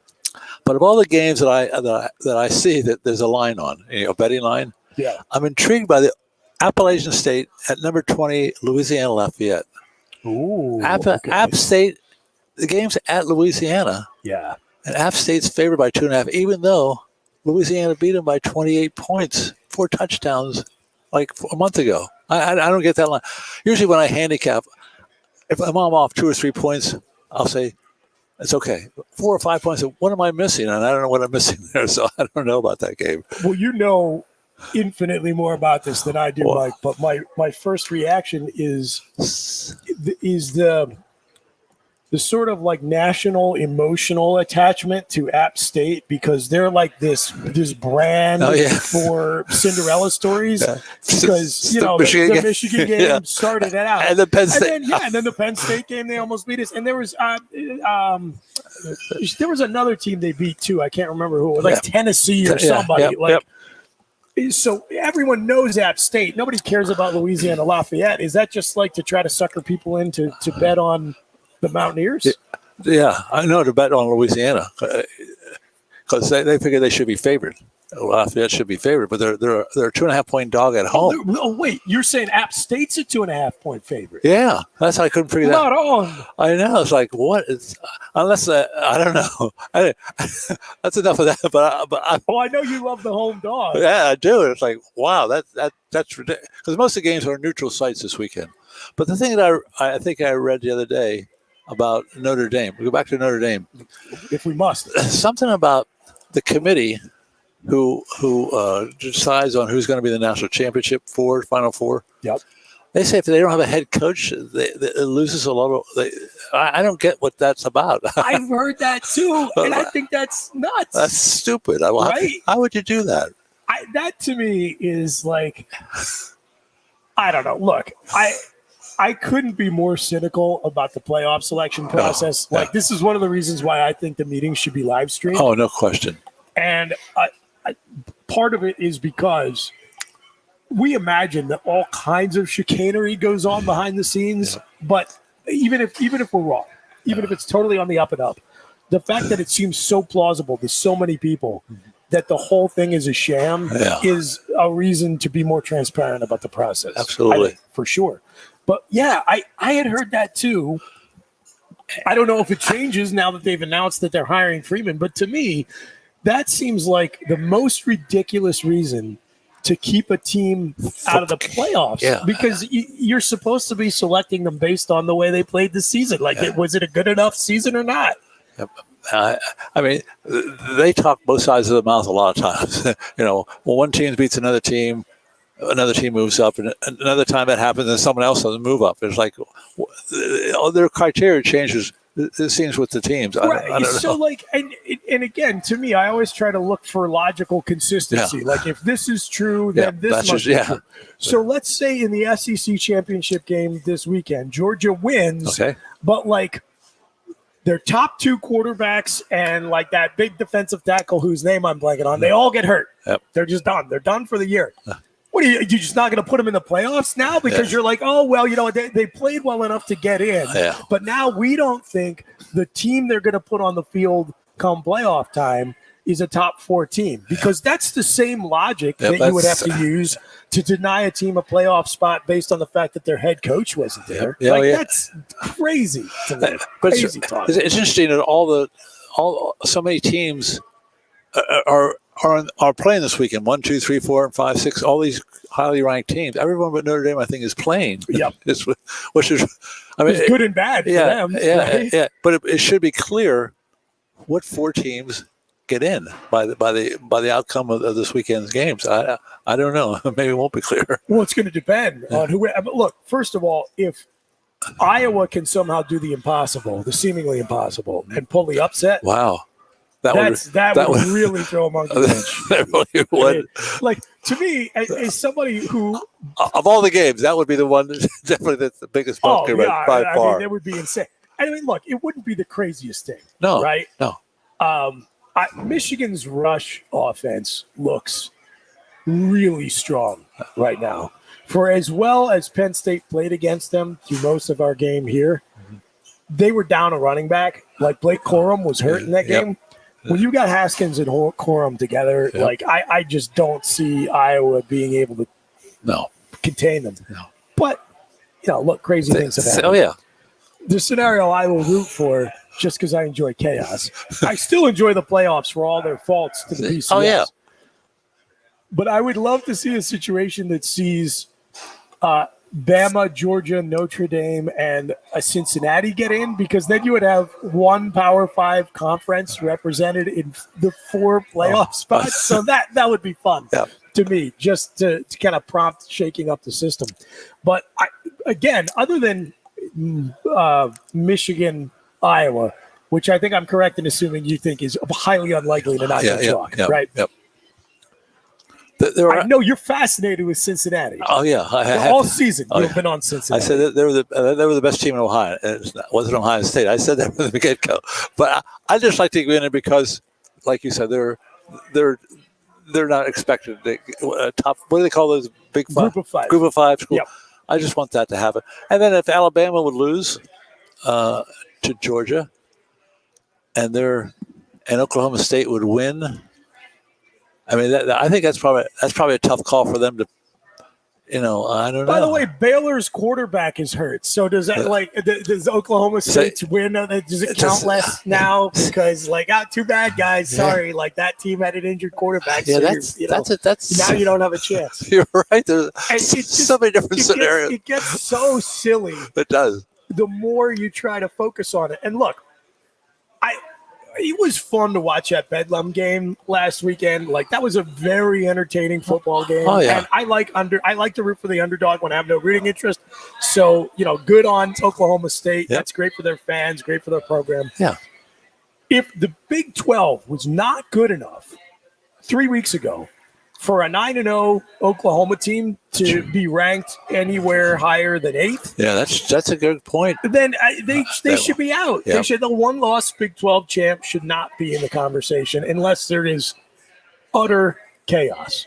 But of all the games that I see that there's a line on, a betting line.
Yeah,
I'm intrigued by the Appalachian State at number 20, Louisiana Lafayette.
Ooh,
App State, the game's at Louisiana.
Yeah.
And App State's favored by 2.5, even though Louisiana beat them by 28 points, 4 touchdowns, like a month ago. I don't get that line. Usually when I handicap, if I'm off 2 or 3 points, I'll say, it's okay. 4 or 5 points, what am I missing? And I don't know what I'm missing there, so I don't know about that game.
Well, you know infinitely more about this than I do, Mike, but my first reaction is the sort of like national emotional attachment to App State, because they're like this brand for Cinderella stories, because the Michigan game started it out,
and the Penn State,
and then the Penn State game they almost beat us, and there was another team they beat too. I can't remember who, like Tennessee or somebody So everyone knows App State. Nobody cares about Louisiana Lafayette. Is that just like to try to sucker people in to bet on the Mountaineers?
Yeah, I know, to bet on Louisiana because they figure they should be favored. Lafayette should be favored, but they're a 2.5 point dog at home.
Oh, wait, you're saying App State's a 2.5 point favorite?
Yeah, that's how I couldn't figure that out.
Not on.
I know. It's like, what is, unless I don't know. That's enough of that. But
I know you love the home dog.
Yeah, I do. It's like, wow, that's ridiculous. Because most of the games are neutral sites this weekend. But the thing that I think I read the other day about Notre Dame, we go back to Notre Dame.
If we must.
Something about the committee who decides on who's going to be the national championship Final Four.
Yep.
They say if they don't have a head coach, it loses a lot of. I don't get what that's about.
I've heard that too, and I think that's nuts.
That's stupid.
Right?
How would you do that?
That to me is like, I don't know. Look, I couldn't be more cynical about the playoff selection process. This is one of the reasons why I think the meetings should be live streamed.
Oh, no question.
And part of it is because we imagine that all kinds of chicanery goes on behind the scenes. Yeah. But even if we're wrong, even if it's totally on the up and up, the fact that it seems so plausible to so many people that the whole thing is a sham is a reason to be more transparent about the process.
Absolutely.
For sure. But yeah, I had heard that too. I don't know if it changes now that they've announced that they're hiring Freeman, but to me, that seems like the most ridiculous reason to keep a team out of the playoffs.
Yeah.
Because you're supposed to be selecting them based on the way they played this season. Was it a good enough season or not?
Yep. I mean, they talk both sides of the mouth a lot of times. One team beats another team moves up, and another time that happens, and someone else doesn't move up. It's like their criteria changes. It seems with the teams.
Right.
I don't
so
know.
and again, to me, I always try to look for logical consistency. Yeah. Like if this is true, then this must be true. So let's say in the SEC championship game this weekend, Georgia wins, but like their top 2 quarterbacks and like that big defensive tackle whose name I'm blanking on, they all get hurt.
Yep.
They're just done. They're done for the year. What are you just not going to put them in the playoffs now because you're like, oh, well, they played well enough to get in.
Yeah.
But now we don't think the team they're going to put on the field come playoff time is a top 4 team, because that's the same logic that you would have to use to deny a team a playoff spot based on the fact that their head coach wasn't there. That's crazy to me.
But
crazy talk.
It's interesting that so many teams are playing this weekend. 1, 2, 3, 4, and 5, 6. All these highly ranked teams. Everyone but Notre Dame, I think, is playing.
Yep.
Which is, I mean,
it's good and bad for them.
Yeah,
right?
yeah. But it should be clear what 4 teams get in by the outcome of this weekend's games. I don't know. Maybe it won't be clear.
Well, it's going to depend on who. Look, first of all, if Iowa can somehow do the impossible, the seemingly impossible, and pull the upset,
wow. That would
really throw a monkey wrench.
That really would.
Like, to me, as somebody who...
Of all the games, that would be the one definitely that's the biggest bunker by far.
I mean, that would be insane. I mean, look, it wouldn't be the craziest thing.
No.
Right?
No.
Michigan's rush offense looks really strong right now. For as well as Penn State played against them through most of our game here, they were down a running back. Like Blake Corum was hurt in that game. When you got Haskins and Corum together, I just don't see Iowa being able to contain them.
No.
But, look, crazy things have happened.
Oh, yeah.
the scenario I will root for, just because I enjoy chaos. I still enjoy the playoffs for all their faults to the BCS.
Oh, yeah.
But I would love to see a situation that sees Bama, Georgia, Notre Dame, and Cincinnati get in, because then you would have one Power 5 conference represented in the 4 playoff spots. So that would be fun to me, just to kind of prompt shaking up the system. But again, other than Michigan, Iowa, which I think I'm correct in assuming you think is highly unlikely to not get chalk, right?
Yep.
I know you're fascinated with Cincinnati.
Oh yeah,
all season you've been on Cincinnati.
I said that they were the best team in Ohio. It wasn't Ohio State. I said that from the get go. But I just like to go in it because, like you said, they're not expected. Top. What do they call those big 5? Group of 5 school.
Yep.
I just want that to happen. And then if Alabama would lose to Georgia, and Oklahoma State would win. I mean, I think that's probably a tough call for them to, I don't know.
By the way, Baylor's quarterback is hurt. So does that does Oklahoma State's win? Does it count less now? Because too bad, guys. Sorry, that team had an injured quarterback.
Yeah,
so
that's
now you don't have a chance.
You're right. There's so many different scenarios.
It gets so silly.
It does.
The more you try to focus on it, and look, it was fun to watch that Bedlam game last weekend. That was a very entertaining football game.
Oh, yeah.
And I like to root for the underdog when I have no rooting interest. So, good on Oklahoma State.
Yep.
That's great for their fans, great for their program.
Yeah.
If the Big 12 was not good enough 3 weeks ago for a 9-0 Oklahoma team to be ranked anywhere higher than 8th.
Yeah, that's a good point.
Then they should be out.
Yeah.
They should. The one-loss Big 12 champ should not be in the conversation unless there is utter chaos.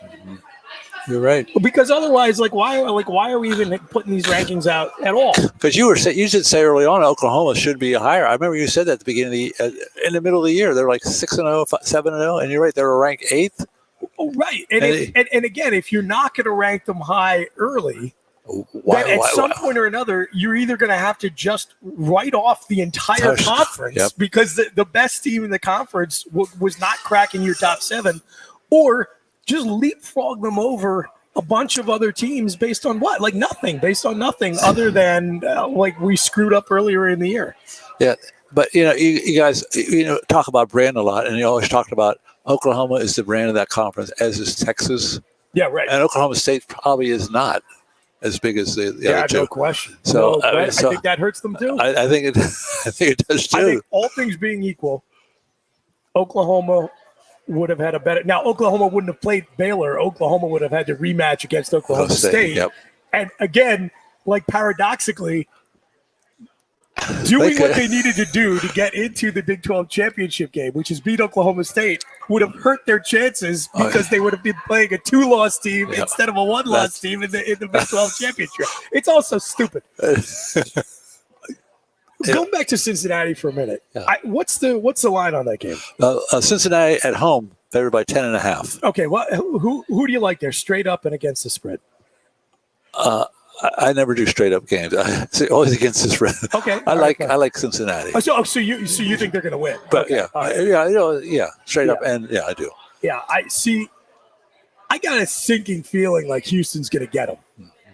You're right.
Because otherwise, why are we even putting these rankings out at all?
Because you did say early on Oklahoma should be higher. I remember you said that at the beginning of in the middle of the year. They're 6-0, 7-0, and you're right. They were ranked 8th.
Oh, right. And again, if you're not going to rank them high early, then at some point or another, you're either going to have to just write off the entire conference because the best team in the conference was not cracking your top 7, or just leapfrog them over a bunch of other teams based on what? Nothing, based on nothing other than we screwed up earlier in the year.
Yeah. But, you guys, talk about brand a lot, and you always talked about Oklahoma is the brand of that conference, as is Texas.
Yeah, right.
And Oklahoma State probably is not as big as the other two.
No question.
So,
I think that hurts them too.
I think it does too.
I think all things being equal, Oklahoma would have had a better. Now, Oklahoma wouldn't have played Baylor. Oklahoma would have had to rematch against Oklahoma State.
Yep.
And again, paradoxically, doing what they needed to do to get into the Big 12 championship game, which is beat Oklahoma State, would have hurt their chances because they would have been playing a 2-loss team instead of a 1-loss team in the Big 12 championship. It's also stupid. Going back to Cincinnati for a minute, what's the line on that game?
Cincinnati at home, favored by 10.5.
Okay, well, who do you like there, straight up and against the spread?
I never do straight up games. I say always against the spread.
Okay,
I like Cincinnati.
So you think they're going to win?
But straight up, and I do.
Yeah, I see. I got a sinking feeling like Houston's going to get them.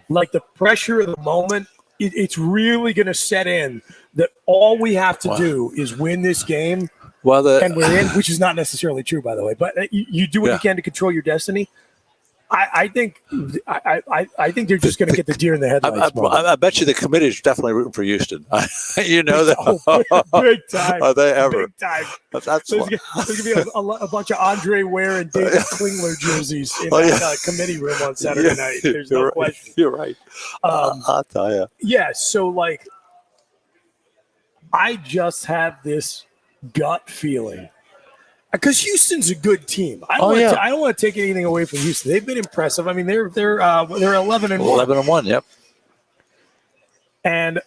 The pressure of the moment, it's really going to set in that all we have to do is win this game, and we're in, which is not necessarily true, by the way. But you do what you can to control your destiny. I think they're just going to get the deer in the headlights.
I bet you the committee is definitely rooting for Houston.
that. Big time.
Are they ever?
Big time.
That's
there's going to be a bunch of Andre Ware and David Klingler jerseys in that committee room on Saturday night. There's no question.
You're right. I'll tell you.
Yeah, so I just have this gut feeling. Because Houston's a good team. I don't want to take anything away from Houston. They've been impressive. I mean, they're 11-1.
11-1. Yep.
And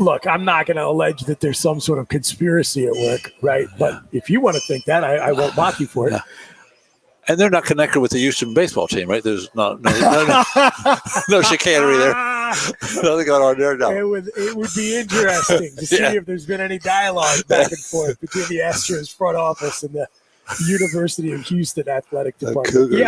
look, I'm not going to allege that there's some sort of conspiracy at work, right? But if you want to think that, I won't mock you for it.
Yeah. And they're not connected with the Houston baseball team, right? There's no chicanery there. Nothing going on there now.
It would be interesting to see if there's been any dialogue back and forth between the Astros front office and the University of Houston athletic department.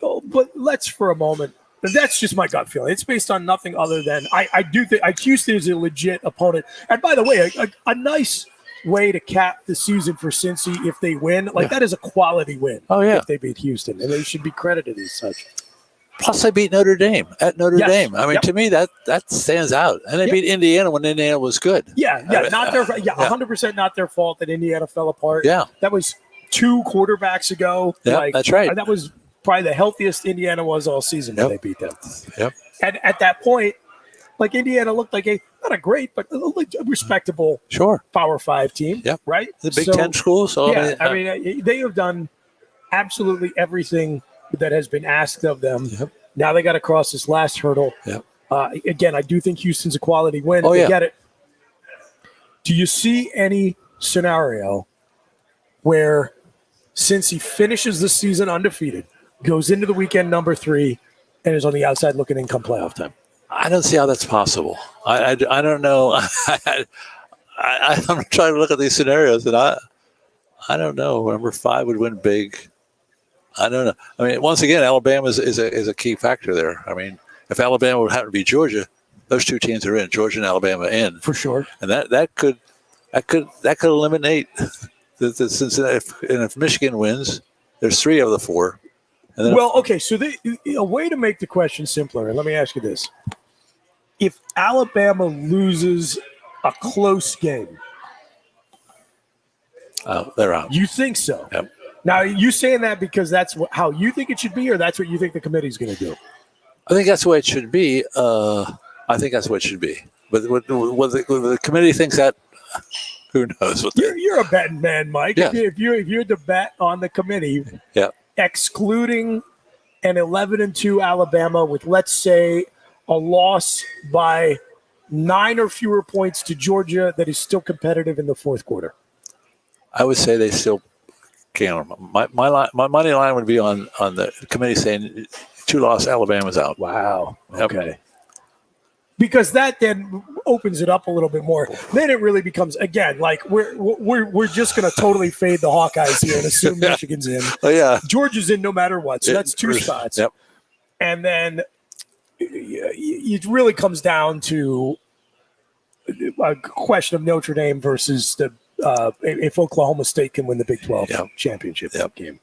But let's for a moment. That's just my gut feeling. It's based on nothing other than I do think Houston is a legit opponent. And by the way, a nice way to cap the season for Cincy if they win. That is a quality win.
Oh, yeah.
If they beat Houston, and they should be credited as such.
Plus, they beat Notre Dame at Notre Dame. I mean, to me, that stands out. And they beat Indiana when Indiana was good.
Not their 100% not their fault that Indiana fell apart.
Yeah,
that was 2 quarterbacks ago.
Yeah, that's right.
That was probably the healthiest Indiana was all season when they beat them.
Yep.
And at that point, Indiana looked like not a great, but a respectable Power 5 team.
Yep.
Right?
The Big Ten school. So
I mean, they have done absolutely everything that has been asked of them.
Yep.
Now they got to cross this last hurdle.
Yep.
Again, I do think Houston's a quality win.
Oh,
they get it. Do you see any scenario where Cincy finishes the season undefeated, goes into the weekend number 3, and is on the outside looking in come playoff time?
I don't see how that's possible. I don't know. I'm trying to look at these scenarios, and I don't know. Number 5 would win big. I don't know. I mean, once again, Alabama is a key factor there. I mean, if Alabama would happen to be Georgia, those 2 teams are in. Georgia and Alabama in
for sure,
and that could eliminate the Cincinnati. And if Michigan wins, there's 3 of the 4. And then
okay. So a way to make the question simpler, and let me ask you this: if Alabama loses a close game,
they're out.
You think so?
Yep.
Now, are you saying that because that's how you think it should be, or that's what you think the committee's going to do?
I think that's the way it should be. I think that's what it should be. But what the committee thinks that, who knows?
You're a betting man, Mike.
Yeah.
If you're to bet on the committee, excluding an 11-2 Alabama with, let's say, a loss by 9 or fewer points to Georgia that is still competitive in the fourth quarter,
I would say they still can. My money line would be on the committee saying 2-loss Alabama's out.
Wow. Okay. Because that then opens it up a little bit more. Then it really becomes, again, we're just going to totally fade the Hawkeyes here and assume Michigan's in.
Oh yeah,
Georgia's in no matter what. So that's 2 spots.
Yep.
And then it really comes down to a question of Notre Dame versus if Oklahoma State can win the Big 12 championship game.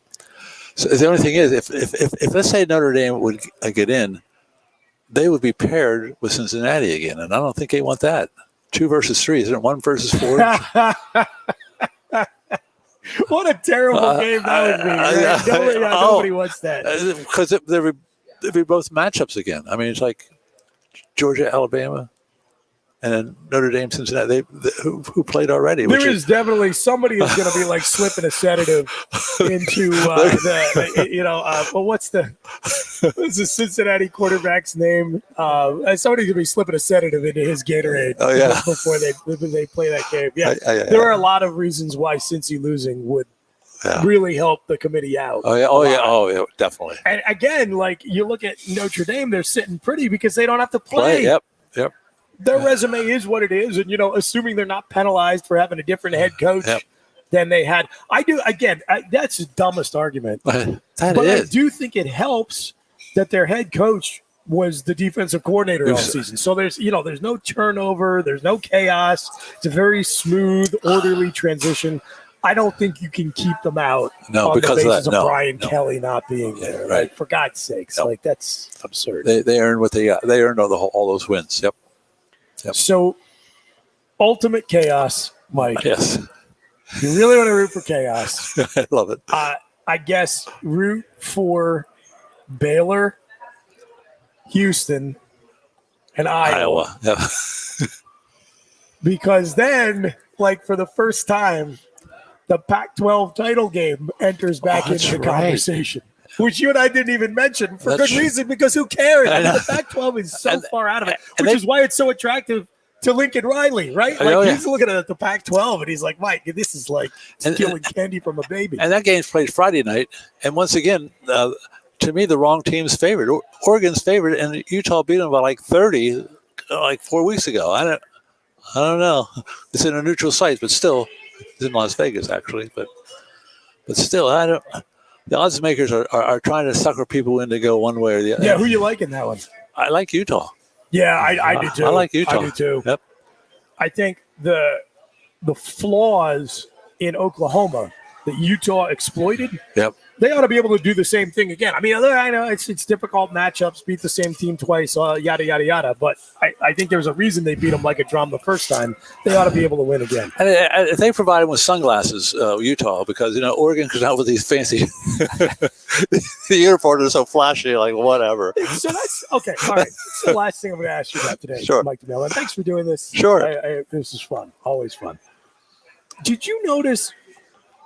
So the only thing is, if let's say Notre Dame would get in, they would be paired with Cincinnati again, and I don't think they want that. 2 versus 3, isn't it? 1 versus 4.
What a terrible game that would be! Right? Nobody wants that
because they'd be both matchups again. I mean, it's like Georgia, Alabama, and then Notre Dame, Cincinnati. Who played already?
There is definitely somebody who's going to be slipping a sedative into what's the Cincinnati quarterback's name? Somebody's going to be slipping a sedative into his Gatorade.
Oh yeah,
before they play that game. Yeah, there are a lot of reasons why Cincy losing would really help the committee out.
Oh yeah, definitely.
And again, you look at Notre Dame, they're sitting pretty because they don't have to play.
Yep.
Their resume is what it is, and assuming they're not penalized for having a different head coach than they had. That's the dumbest argument.
But
I do think it helps that their head coach was the defensive coordinator all season. So there's no turnover, there's no chaos. It's a very smooth, orderly transition. I don't think you can keep them out on the basis of Brian Kelly not being there. Right? For God's sakes, that's absurd.
They earned what they got. They earned all those wins. Yep.
So, ultimate chaos, Mike.
Yes.
You really want to root for chaos.
I love it.
I guess root for Baylor, Houston, and Iowa.
Yeah.
Because then, for the first time, the Pac-12 title game enters back into the conversation. Which you and I didn't even mention for good reason, because who cares? The Pac-12 is so far out of it, which is why it's so attractive to Lincoln Riley, right? He's looking at the Pac-12 and he's like, Mike, this is like stealing candy from a baby.
And that game's played Friday night. And once again, to me, the wrong team's favorite. Oregon's favorite, and Utah beat them by like 30, like 4 weeks ago. I don't know. It's in a neutral site, but still, it's in Las Vegas actually. But still, I don't. The odds makers are trying to sucker people in to go one way or the other.
Yeah, who you like in that one?
I like Utah.
Yeah, I do too.
I like Utah.
I do too.
Yep.
I think the flaws in Oklahoma that Utah exploited.
Yep.
They ought to be able to do the same thing again. I mean, I know it's difficult matchups, beat the same team twice, yada, yada, yada. But I think there's a reason they beat them like a drum the first time. They ought to be able to win again.
And they provide them with sunglasses, Utah, because, Oregon comes out with these fancy the uniforms are so flashy, like whatever.
So that's okay. All right. That's the last thing I'm going to ask you about today,
Sure.
Mike DeMille. And thanks for doing this.
Sure.
This is fun. Always fun. Did you notice?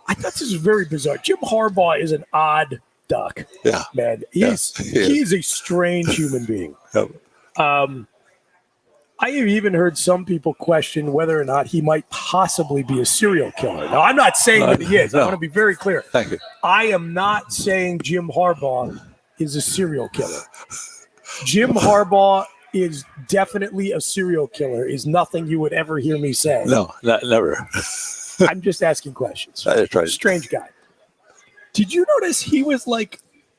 I thought this was very bizarre. Jim Harbaugh is an odd duck.
Yeah.
Man, he is a strange human being.
Yep.
I have even heard some people question whether or not he might possibly be a serial killer. Now, I'm not saying that he is.
No.
I want to be very clear.
Thank you.
I am not saying Jim Harbaugh is a serial killer. Jim Harbaugh is definitely a serial killer, is nothing you would ever hear me say.
No, never.
I'm just asking questions.
That's right.
Strange guy. Did you notice he was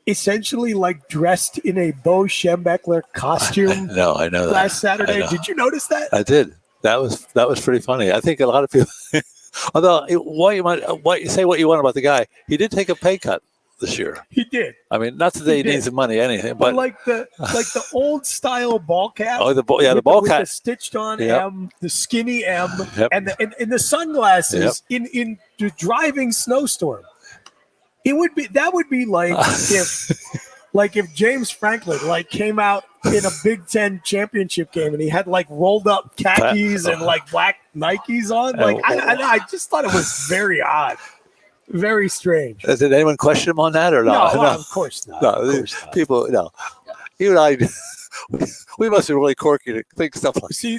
essentially dressed in a Bo Schembechler costume?
No, I know that.
Last Saturday.
Know.
Did you notice that?
I did. That was pretty funny. I think a lot of people, although what you want about the guy, he did take a pay cut this year.
He did.
I mean, not that he needs the money, anything, but
like the old style ball cap.
Oh, the ball cap,
the stitched on
yep.
M, the skinny M,
yep.
and the sunglasses in the driving snowstorm. That would be like if James Franklin came out in a Big Ten championship game and he had rolled up khakis and black Nikes on. I just thought it was very odd. Very strange.
Did anyone question him on that or not?
No, of course not.
No,
of course not.
People, no. You and I, we must be really quirky to think stuff like that.
See,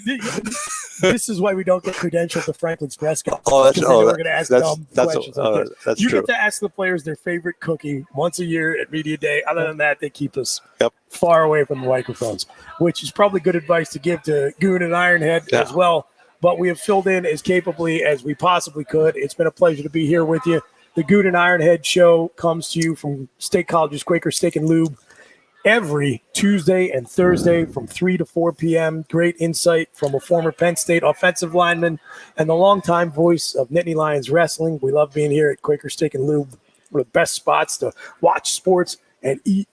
this is why we don't get credentialed to Franklin's press conference.
We're
going to ask dumb questions like this.
That's
you
true.
get to ask the players their favorite cookie once a year at Media Day. Other than that, they keep us far away from the microphones, which is probably good advice to give to Goon and Ironhead as well. But we have filled in as capably as we possibly could. It's been a pleasure to be here with you. The Goon and Ironhead show comes to you from State College's Quaker Steak and Lube every Tuesday and Thursday from 3 to 4 p.m. Great insight from a former Penn State offensive lineman and the longtime voice of Nittany Lions Wrestling. We love being here at Quaker Steak and Lube, one of the best spots to watch sports and eat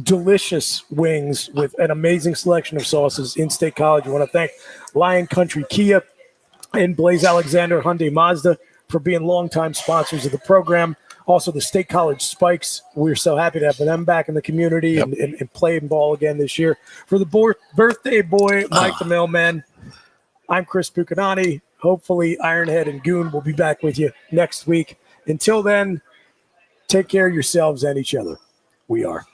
delicious wings with an amazing selection of sauces in State College. I want to thank Lion Country Kia and Blaze Alexander Hyundai Mazda for being longtime sponsors of the program. Also, the State College Spikes. We're so happy to have them back in the community and playing ball again this year. For the birthday boy, Mike the Mailman, I'm Chris Bucanani. Hopefully, Ironhead and Goon will be back with you next week. Until then, take care of yourselves and each other. We are.